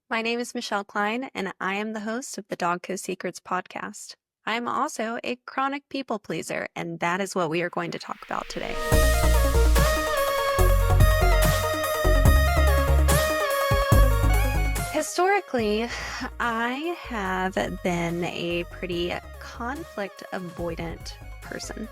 My name is Michelle Kline, and I am the host of the Dogco Secrets podcast. I am also a chronic people pleaser, and that is what we are going to talk about today. Historically, I have been a pretty conflict avoidant person.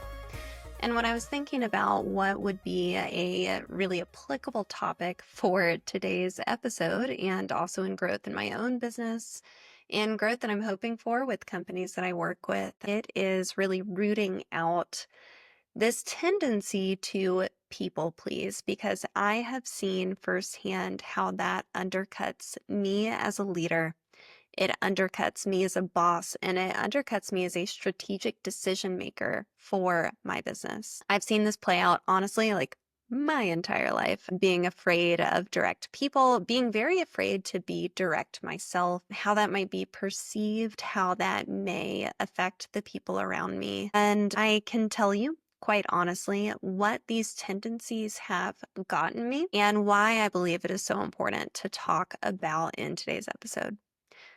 And when I was thinking about what would be a really applicable topic for today's episode, and also in growth in my own business and growth that I'm hoping for with companies that I work with, it is really rooting out this tendency to people please, because I have seen firsthand how that undercuts me as a leader. It undercuts me as a boss, and it undercuts me as a strategic decision maker for my business. I've seen this play out, honestly, like my entire life, being afraid of direct people, being very afraid to be direct myself, how that might be perceived, how that may affect the people around me. And I can tell you, quite honestly, what these tendencies have gotten me and why I believe it is so important to talk about in today's episode.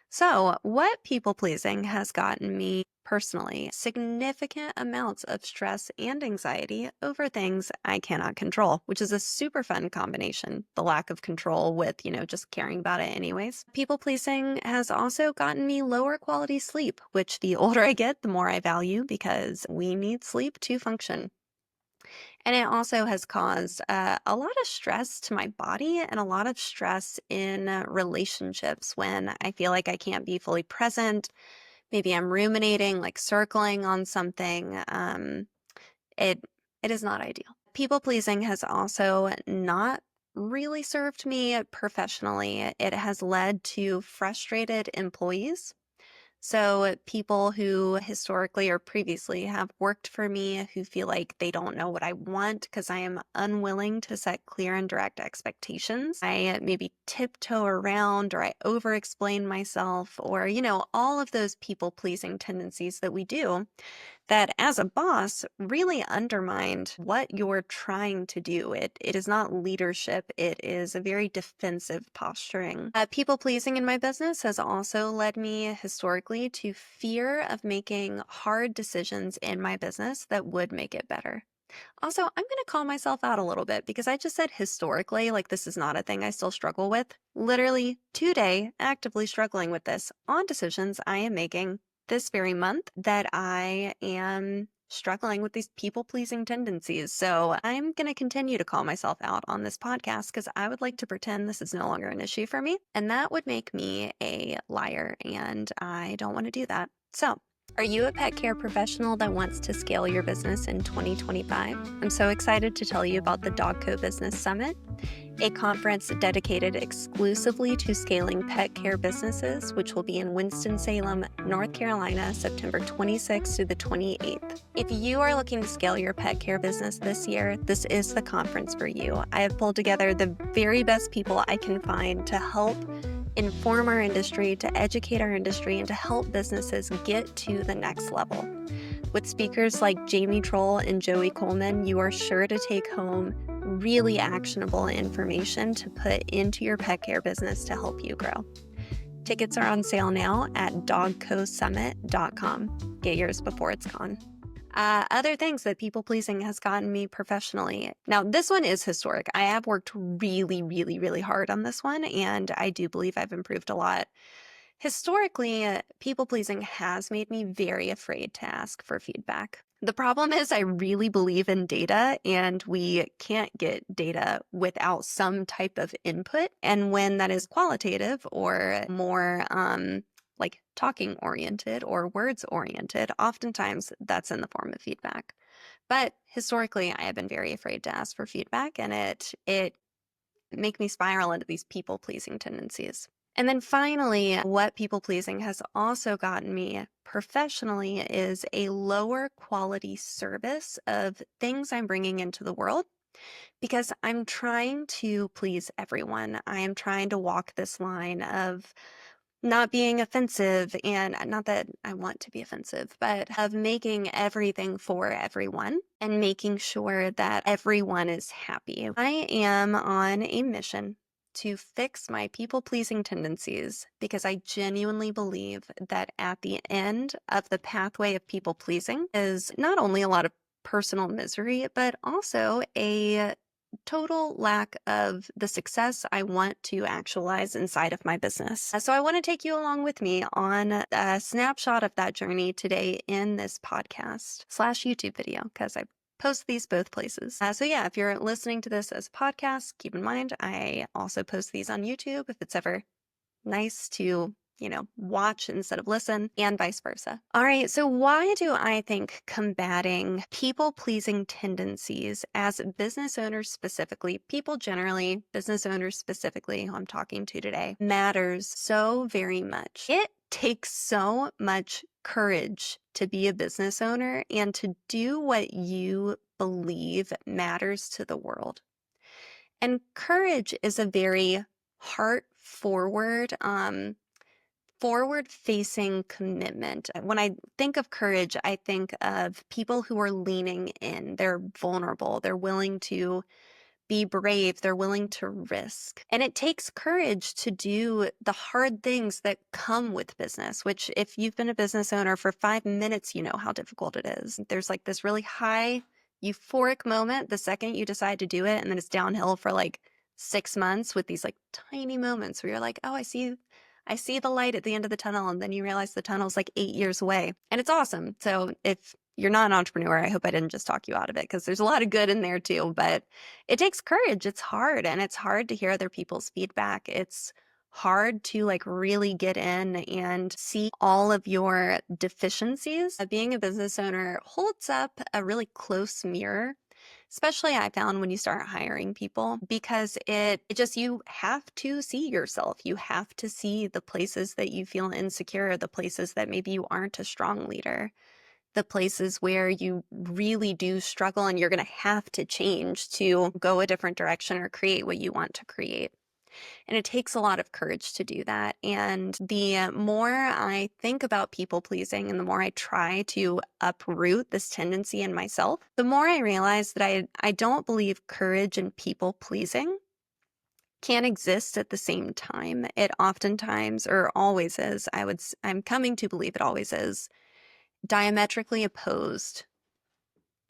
So, what people pleasing has gotten me personally significant amounts of stress and anxiety over things I cannot control, which is a super fun combination. The lack of control with, just caring about it anyways. People pleasing has also gotten me lower quality sleep, which the older I get, the more I value because we need sleep to function. And it also has caused a lot of stress to my body and a lot of stress in relationships when I feel like I can't be fully present. Maybe I'm ruminating, like circling on something. It it is not ideal. People pleasing has also not really served me professionally. It has led to frustrated employees, so people who historically or previously have worked for me who feel like they don't know what I want because I am unwilling to set clear and direct expectations. I maybe tiptoe around or I over explain myself or, all of those people pleasing tendencies that we do that as a boss really undermined what you're trying to do. It is not leadership. It is a very defensive posturing. People pleasing in my business has also led me historically to fear of making hard decisions in my business that would make it better. Also, I'm going to call myself out a little bit because I just said historically, like this is not a thing I still struggle with. Literally today, actively struggling with this on decisions I am making this very month that I am struggling with these people pleasing tendencies. So I'm going to continue to call myself out on this podcast because I would like to pretend this is no longer an issue for me. And that would make me a liar. And I don't want to do that. So, are you a pet care professional that wants to scale your business in 2025? I'm so excited to tell you about the Dogco Business Summit, a conference dedicated exclusively to scaling pet care businesses, which will be in Winston-Salem, North Carolina, September 26th through the 28th. If you are looking to scale your pet care business this year, this is the conference for you. I have pulled together the very best people I can find to help inform our industry, to educate our industry, and to help businesses get to the next level. With speakers like Jamie Troll and Joey Coleman, you are sure to take home really actionable information to put into your pet care business to help you grow. Tickets are on sale now at dogcosummit.com. Get yours before it's gone. Other things that people pleasing has gotten me professionally. Now, this one is historic. I have worked really, really, really hard on this one, and I do believe I've improved a lot. Historically, people pleasing has made me very afraid to ask for feedback. The problem is, I really believe in data, and we can't get data without some type of input. And when that is qualitative or more, like talking oriented or words oriented, oftentimes that's in the form of feedback. But historically, I have been very afraid to ask for feedback, and it make me spiral into these people pleasing tendencies. And then finally, what people pleasing has also gotten me professionally is a lower quality service of things I'm bringing into the world because I'm trying to please everyone. I am trying to walk this line of not being offensive, and not that I want to be offensive, but of making everything for everyone and making sure that everyone is happy. I am on a mission to fix my people-pleasing tendencies because I genuinely believe that at the end of the pathway of people-pleasing is not only a lot of personal misery, but also a total lack of the success I want to actualize inside of my business. So I want to take you along with me on a snapshot of that journey today in this podcast / YouTube video, because I post these both places. So yeah, if you're listening to this as a podcast, keep in mind I also post these on YouTube if it's ever nice to, watch instead of listen, and vice versa. All right, so why do I think combating people-pleasing tendencies as business owners specifically, people generally, business owners specifically, who I'm talking to today, matters so very much? It takes so much courage to be a business owner and to do what you believe matters to the world. And courage is a very forward-facing commitment. When I think of courage, I think of people who are leaning in. They're vulnerable. They're willing to be brave. They're willing to risk. And it takes courage to do the hard things that come with business, which if you've been a business owner for 5 minutes, you know how difficult it is. There's like this really high euphoric moment the second you decide to do it, and then it's downhill for like 6 months with these like tiny moments where you're like, oh, I see the light at the end of the tunnel, and then you realize the tunnel's like 8 years away, and it's awesome. So if you're not an entrepreneur, I hope I didn't just talk you out of it, because there's a lot of good in there too, but it takes courage. It's hard, and it's hard to hear other people's feedback. It's hard to like really get in and see all of your deficiencies. Being a business owner holds up a really close mirror, especially I found when you start hiring people, because you have to see yourself. You have to see the places that you feel insecure, the places that maybe you aren't a strong leader, the places where you really do struggle and you're going to have to change to go a different direction or create what you want to create. And it takes a lot of courage to do that. And the more I think about people pleasing and the more I try to uproot this tendency in myself, the more I realize that I don't believe courage and people pleasing can exist at the same time. It oftentimes, or always is, I'm coming to believe it always is, diametrically opposed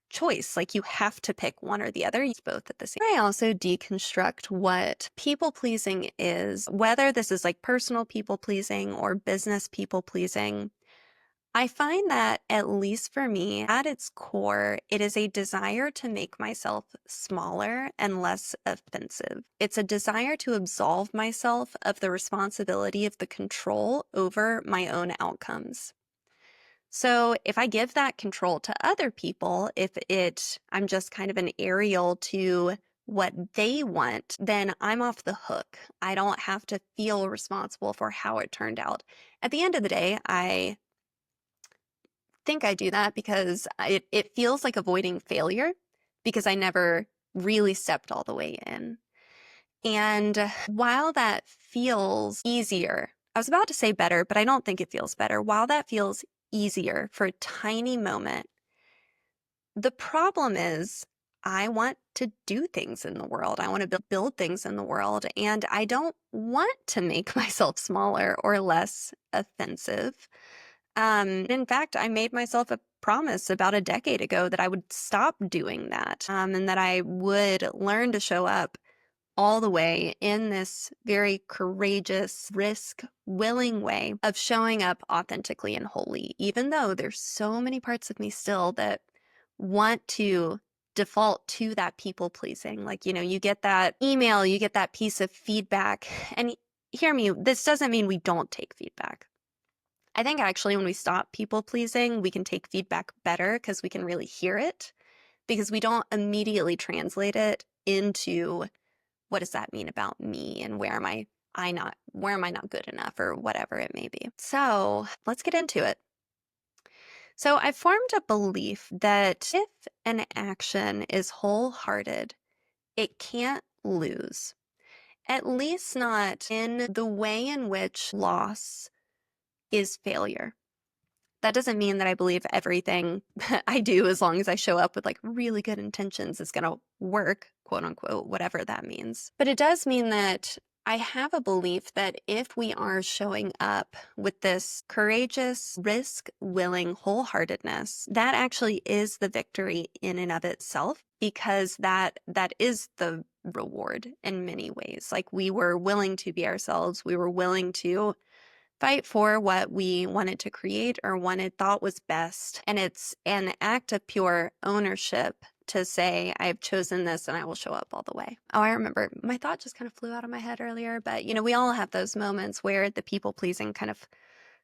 choice. Like you have to pick one or the other. It's both at the same time. I also deconstruct what people pleasing is, whether this is like personal people pleasing or business people pleasing. I find that, at least for me, at its core, it is a desire to make myself smaller and less offensive. It's a desire to absolve myself of the responsibility of the control over my own outcomes. So if I give that control to other people, I'm just kind of an aerial to what they want, then I'm off the hook. I don't have to feel responsible for how it turned out. At the end of the day, I think I do that because it feels like avoiding failure, because I never really stepped all the way in. And while that feels easier, I was about to say better, but I don't think it feels better. While that feels easier for a tiny moment, the problem is I want to do things in the world. I want to build things in the world, and I don't want to make myself smaller or less offensive. In fact, I made myself a promise about a decade ago that I would stop doing that, and that I would learn to show up all the way in this very courageous, risk-willing way of showing up authentically and wholly, even though there's so many parts of me still that want to default to that people pleasing. Like, you get that email, you get that piece of feedback, and hear me, this doesn't mean we don't take feedback. I think actually when we stop people pleasing, we can take feedback better because we can really hear it, because we don't immediately translate it into what does that mean about me and where am I not good enough, or whatever it may be. So let's get into it. So I formed a belief that if an action is wholehearted, it can't lose, at least not in the way in which loss is failure. That doesn't mean that I believe everything I do, as long as I show up with like really good intentions, is going to work, quote unquote, whatever that means. But it does mean that I have a belief that if we are showing up with this courageous, risk-willing wholeheartedness, that actually is the victory in and of itself, because that is the reward in many ways. Like, we were willing to be ourselves. We were willing to fight for what we wanted to create or thought was best. And it's an act of pure ownership to say, I have chosen this and I will show up all the way. Oh, I remember my thought just kind of flew out of my head earlier, but we all have those moments where the people pleasing kind of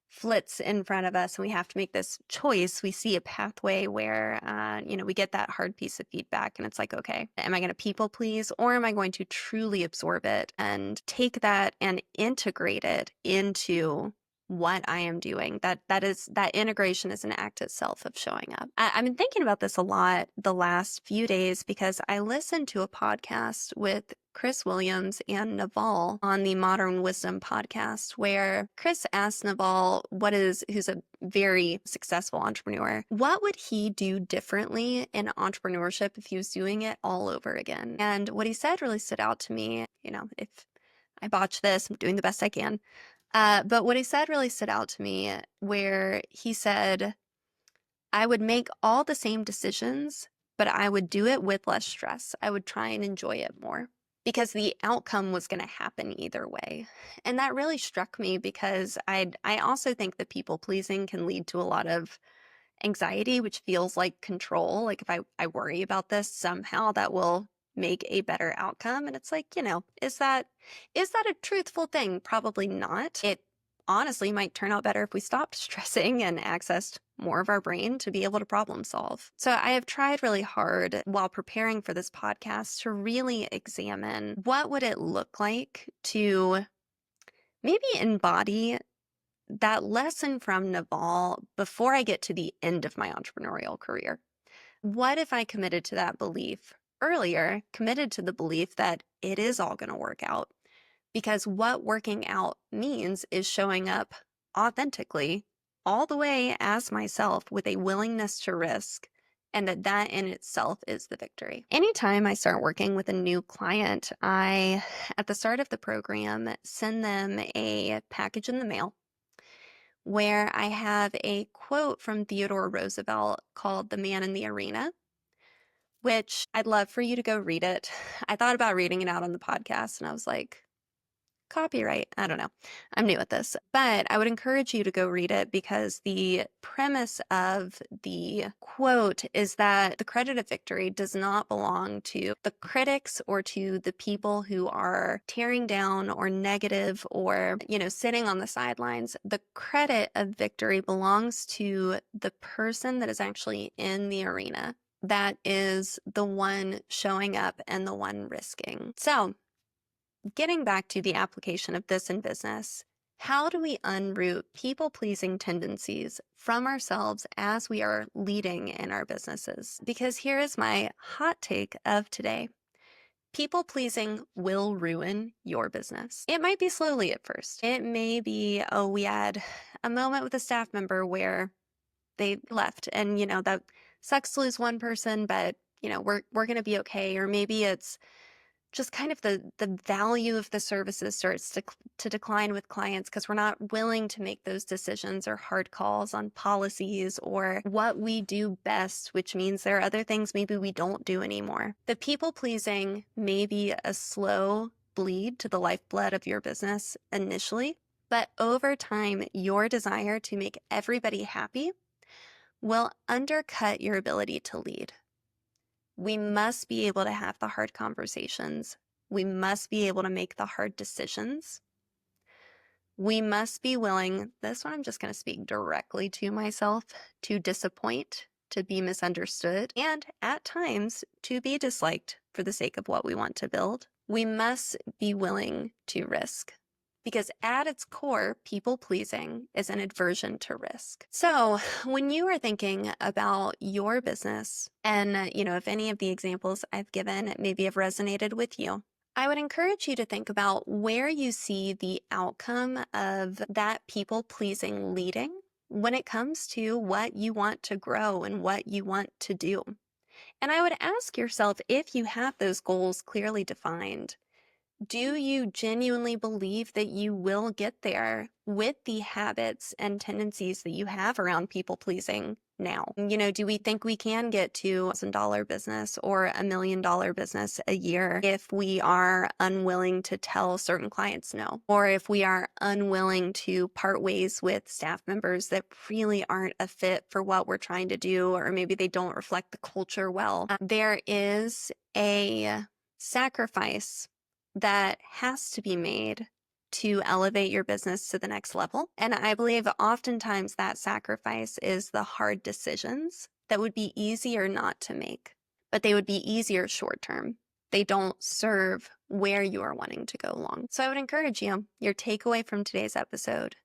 flits in front of us and we have to make this choice. We see a pathway where, we get that hard piece of feedback and it's like, okay, am I going to people please, or am I going to truly absorb it and take that and integrate it into what I am doing? That integration is an act itself of showing up. I've been thinking about this a lot the last few days because I listened to a podcast with Chris Williams and Naval on the Modern Wisdom podcast, where Chris asked Naval, who's a very successful entrepreneur, what would he do differently in entrepreneurship if he was doing it all over again? And what he said really stood out to me. If I botch this, I'm doing the best I can. But what he said really stood out to me, where he said, I would make all the same decisions, but I would do it with less stress. I would try and enjoy it more, because the outcome was going to happen either way. And that really struck me because I also think that people pleasing can lead to a lot of anxiety, which feels like control. Like, if I worry about this, somehow that will make a better outcome. And it's like, is that a truthful thing? Probably not. It honestly might turn out better if we stopped stressing and accessed more of our brain to be able to problem solve. So I have tried really hard while preparing for this podcast to really examine what would it look like to maybe embody that lesson from Naval before I get to the end of my entrepreneurial career. What if I committed to that belief earlier, committed to the belief that it is all going to work out? Because what working out means is showing up authentically all the way as myself with a willingness to risk, and that in itself is the victory. Anytime I start working with a new client, I, at the start of the program, send them a package in the mail where I have a quote from Theodore Roosevelt called "The Man in the Arena," which I'd love for you to go read it. I thought about reading it out on the podcast and I was like, copyright. I don't know. I'm new at this, but I would encourage you to go read it, because the premise of the quote is that the credit of victory does not belong to the critics or to the people who are tearing down or negative or, sitting on the sidelines. The credit of victory belongs to the person that is actually in the arena. That is the one showing up and the one risking. So, getting back to the application of this in business, how do we unroot people-pleasing tendencies from ourselves as we are leading in our businesses? Because here is my hot take of today. People-pleasing will ruin your business. It might be slowly at first. It may be, we had a moment with a staff member where they left, and, that sucks to lose one person, but, we're going to be okay. Or maybe it's just kind of the value of the services starts to decline with clients because we're not willing to make those decisions or hard calls on policies or what we do best, which means there are other things maybe we don't do anymore. The people pleasing may be a slow bleed to the lifeblood of your business initially, but over time, your desire to make everybody happy will undercut your ability to lead. We must be able to have the hard conversations. We must be able to make the hard decisions. We must be willing, this one I'm just going to speak directly to myself, to disappoint, to be misunderstood, and at times to be disliked for the sake of what we want to build. We must be willing to risk. Because at its core, people-pleasing is an aversion to risk. So when you are thinking about your business, and if any of the examples I've given maybe have resonated with you, I would encourage you to think about where you see the outcome of that people-pleasing leading when it comes to what you want to grow and what you want to do. And I would ask yourself, if you have those goals clearly defined, Do you genuinely believe that you will get there with the habits and tendencies that you have around people pleasing now? Do we think we can get to $1,000 business or $1,000,000 business a year if we are unwilling to tell certain clients no? Or if we are unwilling to part ways with staff members that really aren't a fit for what we're trying to do, or maybe they don't reflect the culture well? There is a sacrifice that has to be made to elevate your business to the next level. And I believe oftentimes that sacrifice is the hard decisions that would be easier not to make, but they would be easier short term. They don't serve where you are wanting to go long. So I would encourage you, your takeaway from today's episode,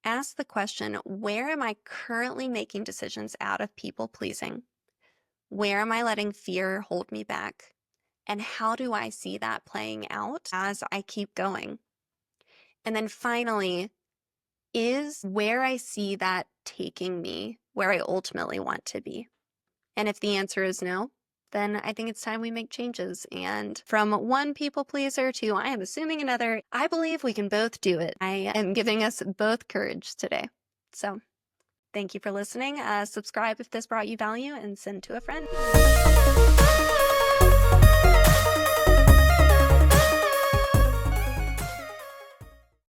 ask the question, where am I currently making decisions out of people pleasing? Where am I letting fear hold me back? And how do I see that playing out as I keep going? And then finally, is where I see that taking me where I ultimately want to be? And if the answer is no, then I think it's time we make changes. And from one people pleaser to I am assuming another, I believe we can both do it. I am giving us both courage today. So thank you for listening. Subscribe if this brought you value and send to a friend.